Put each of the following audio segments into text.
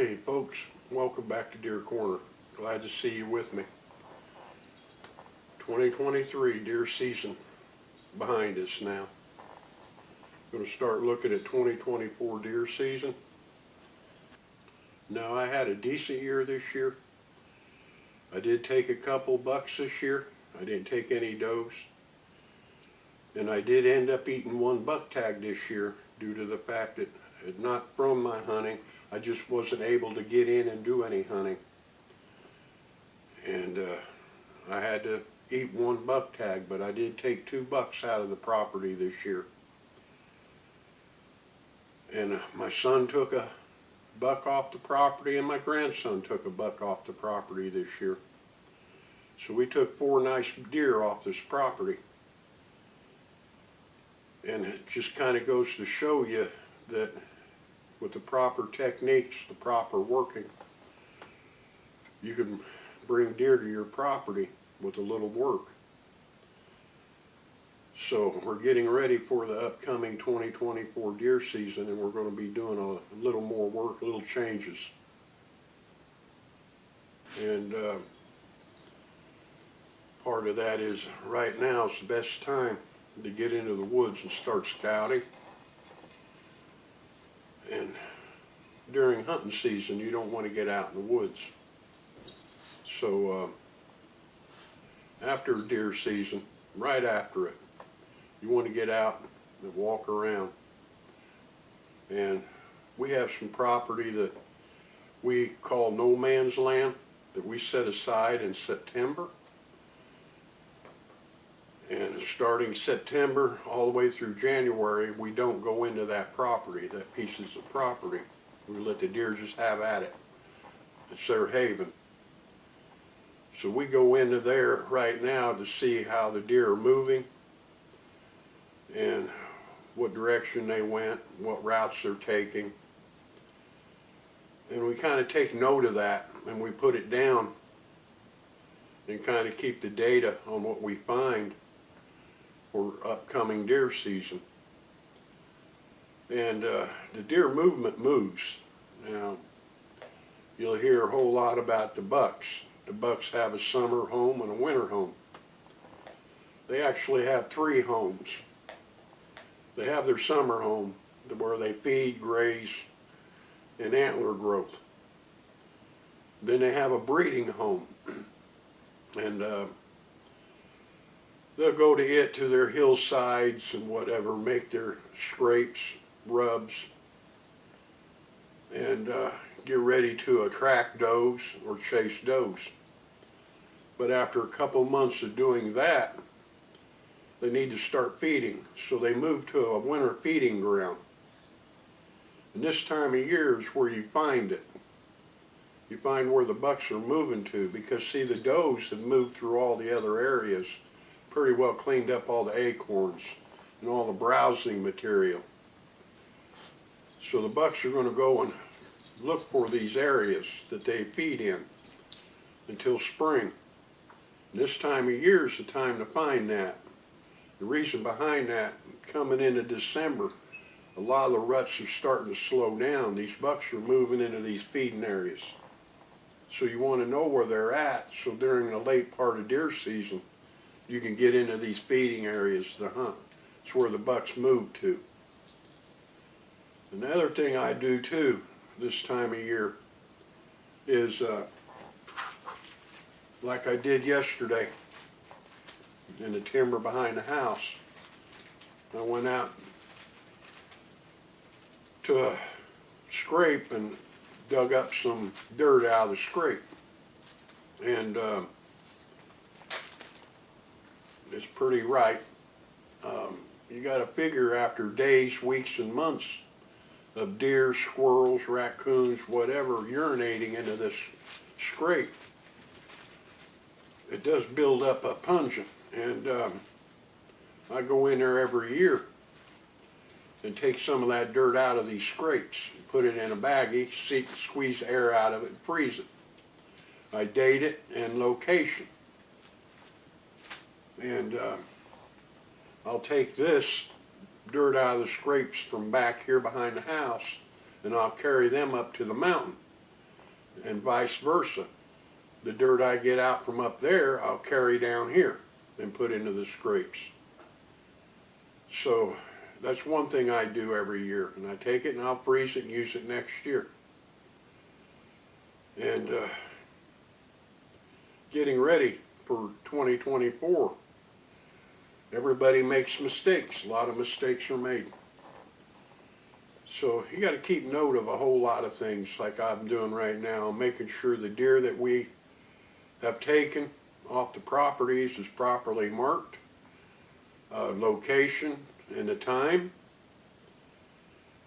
Hey folks, welcome back to Deer Corner. Glad to see you with me. 2023 deer season behind us now. Going to start looking at 2024 deer season. Now, I had a decent year this year. I did take a couple bucks this year. I didn't take any does. And I did end up eating one buck tag this year due to the fact that it's not from my hunting. I just wasn't able to get in and do any hunting. And I had to eat one buck tag, but I did take 2 bucks out of the property this year. And my son took a buck off the property and my grandson took a buck off the property this year. So we took 4 nice deer off this property. And it just kind of goes to show you that with the proper techniques, the proper working, you can bring deer to your property with a little work. So we're getting ready for the upcoming 2024 deer season, and we're going to be doing a little more work, little changes. And part of that is right now is the best time to get into the woods and start scouting. And during hunting season, you don't want to get out in the woods. So after deer season, right after it, you want to get out and walk around. And we have some property that we call no man's land that we set aside in September. And starting September all the way through January, we don't go into that property, that pieces of property. We let the deer just have at it. It's their haven. So we go into there right now to see how the deer are moving and what direction they went, what routes they're taking. And we kind of take note of that and we put it down and kind of keep the data on what we find for upcoming deer season. And the deer movement moves. Now, you'll hear a whole lot about the bucks. The bucks have a summer home and a winter home. They actually have 3 homes. They have their summer home where they feed, graze, and antler growth. Then they have a breeding home. And they'll go to it to their hillsides and whatever, make their scrapes, rubs, and get ready to attract does or chase does. But after a couple months of doing that, they need to start feeding. So they move to a winter feeding ground. And this time of year is where you find it. You find where the bucks are moving to, because see, the does have moved through all the other areas, pretty well cleaned up all the acorns and all the browsing material. So the bucks are going to go and look for these areas that they feed in until spring. And this time of year is the time to find that. The reason behind that, coming into December, a lot of the ruts are starting to slow down. These bucks are moving into these feeding areas. So you want to know where they're at, so during the late part of deer season, you can get into these feeding areas to hunt. It's where the bucks move to. Another thing I do too this time of year is like I did yesterday in the timber behind the house. I went out to a scrape and dug up some dirt out of the scrape. And it's pretty ripe. You got to figure after days, weeks, and months of deer, squirrels, raccoons, whatever, urinating into this scrape, it does build up a pungent. And I go in there every year and take some of that dirt out of these scrapes, put it in a baggie, squeeze the air out of it, and freeze it. I date it and location. And I'll take this dirt out of the scrapes from back here behind the house, and I'll carry them up to the mountain and vice versa. The dirt I get out from up there, I'll carry down here and put into the scrapes. So that's one thing I do every year, and I take it and I'll freeze it and use it next year. And getting ready for 2024. Everybody makes mistakes. A lot of mistakes are made. So you got to keep note of a whole lot of things like I'm doing right now, making sure the deer that we have taken off the properties is properly marked, location and the time.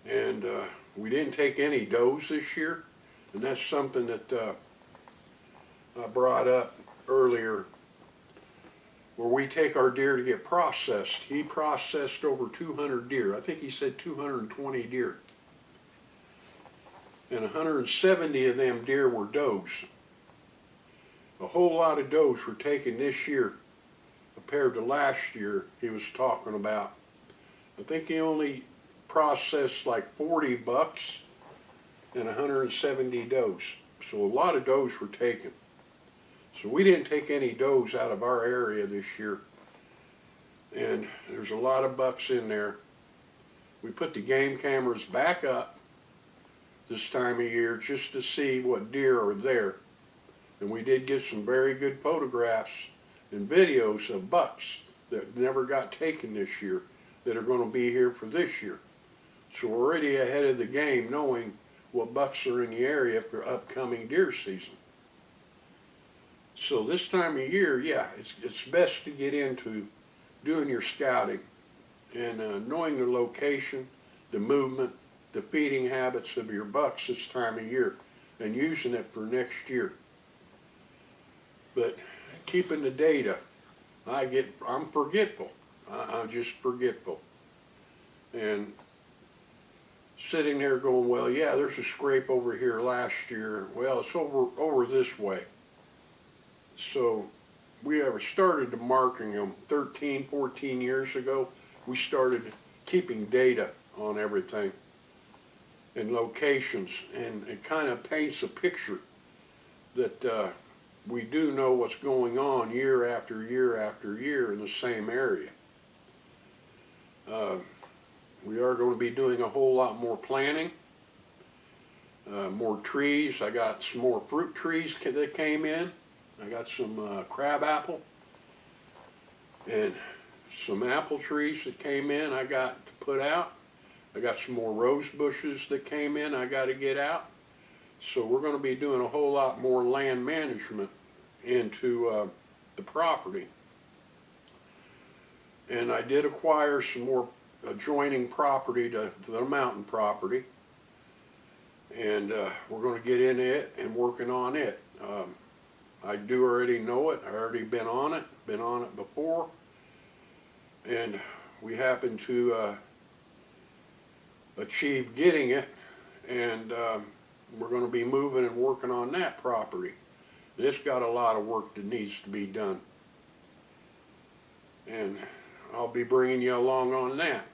And we didn't take any does this year, and that's something that I brought up earlier, where we take our deer to get processed. He processed over 200 deer. I think he said 220 deer. And 170 of them deer were does. A whole lot of does were taken this year compared to last year he was talking about. I think he only processed like 40 bucks and 170 does. So a lot of does were taken. So we didn't take any does out of our area this year. And there's a lot of bucks in there. We put the game cameras back up this time of year just to see what deer are there. And we did get some very good photographs and videos of bucks that never got taken this year that are going to be here for this year. So we're already ahead of the game knowing what bucks are in the area for upcoming deer season. So this time of year, yeah, it's best to get into doing your scouting and knowing the location, the movement, the feeding habits of your bucks this time of year and using it for next year. But keeping the data, I'm forgetful. I'm just forgetful. And sitting there going, well, yeah, there's a scrape over here last year. Well, it's over this way. So we ever started to marking them 13, 14 years ago. We started keeping data on everything and locations, and it kind of paints a picture that we do know what's going on year after year after year in the same area. We are going to be doing a whole lot more planting, more trees. I got some more fruit trees that came in. I got some crab apple and some apple trees that came in I got to put out. I got some more rose bushes that came in I got to get out. So we're going to be doing a whole lot more land management into the property. And I did acquire some more adjoining property to the mountain property. And we're going to get in it and working on it. I do already know it. I've already been on it before. And we happen to achieve getting it, and we're going to be moving and working on that property. It's got a lot of work that needs to be done. And I'll be bringing you along on that.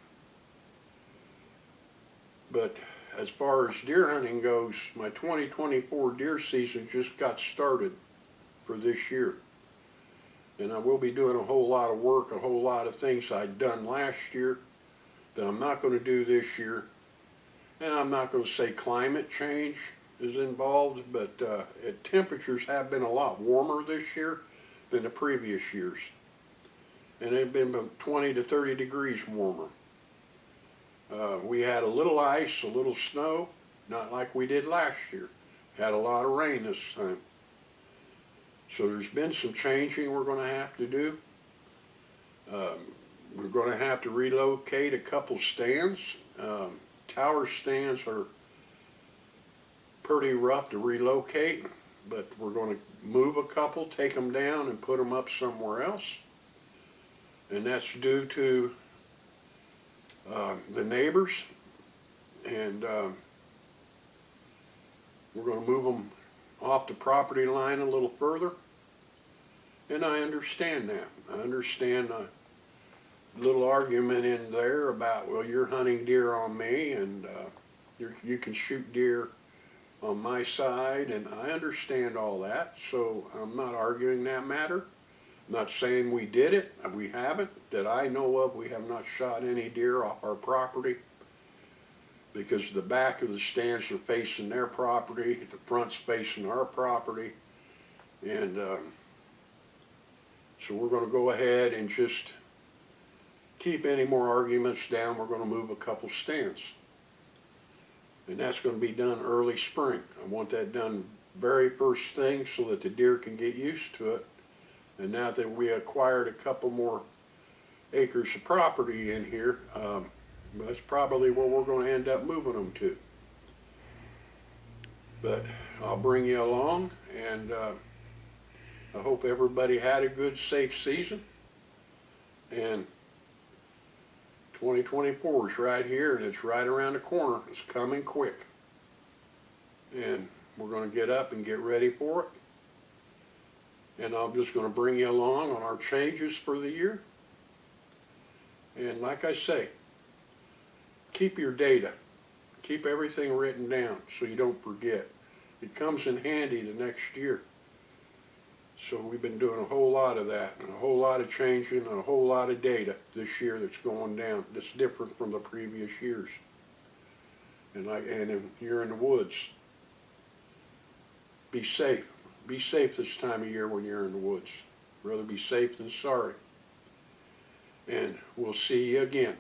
But as far as deer hunting goes, my 2024 deer season just got started for this year. And I will be doing a whole lot of work, a whole lot of things I'd done last year that I'm not going to do this year. And I'm not going to say climate change is involved, but temperatures have been a lot warmer this year than the previous years. And they've been about 20 to 30 degrees warmer. We had a little ice, a little snow, not like we did last year. Had a lot of rain this time. So there's been some changing we're going to have to do. We're going to have to relocate a couple stands. Tower stands are pretty rough to relocate, but we're going to move a couple, take them down and put them up somewhere else. And that's due to the neighbors, and we're going to move them off the property line a little further. And I understand that. I understand a little argument in there about, well, you're hunting deer on me, and you can shoot deer on my side, and I understand all that, so I'm not arguing that matter. I'm not saying we did it, we haven't, that I know of. We have not shot any deer off our property, because the back of the stands are facing their property, the front's facing our property, and so we're going to go ahead and just keep any more arguments down. We're going to move a couple stands. And that's going to be done early spring. I want that done very first thing so that the deer can get used to it. And now that we acquired a couple more acres of property in here, that's probably where we're going to end up moving them to. But I'll bring you along, and I hope everybody had a good, safe season. And 2024 is right here, and it's right around the corner. It's coming quick. And we're going to get up and get ready for it. And I'm just going to bring you along on our changes for the year. And like I say, keep your data. Keep everything written down so you don't forget. It comes in handy the next year. So we've been doing a whole lot of that, and a whole lot of changing, and a whole lot of data this year that's going down. That's different from the previous years. And you're in the woods, be safe. Be safe this time of year when you're in the woods. Rather be safe than sorry. And we'll see you again.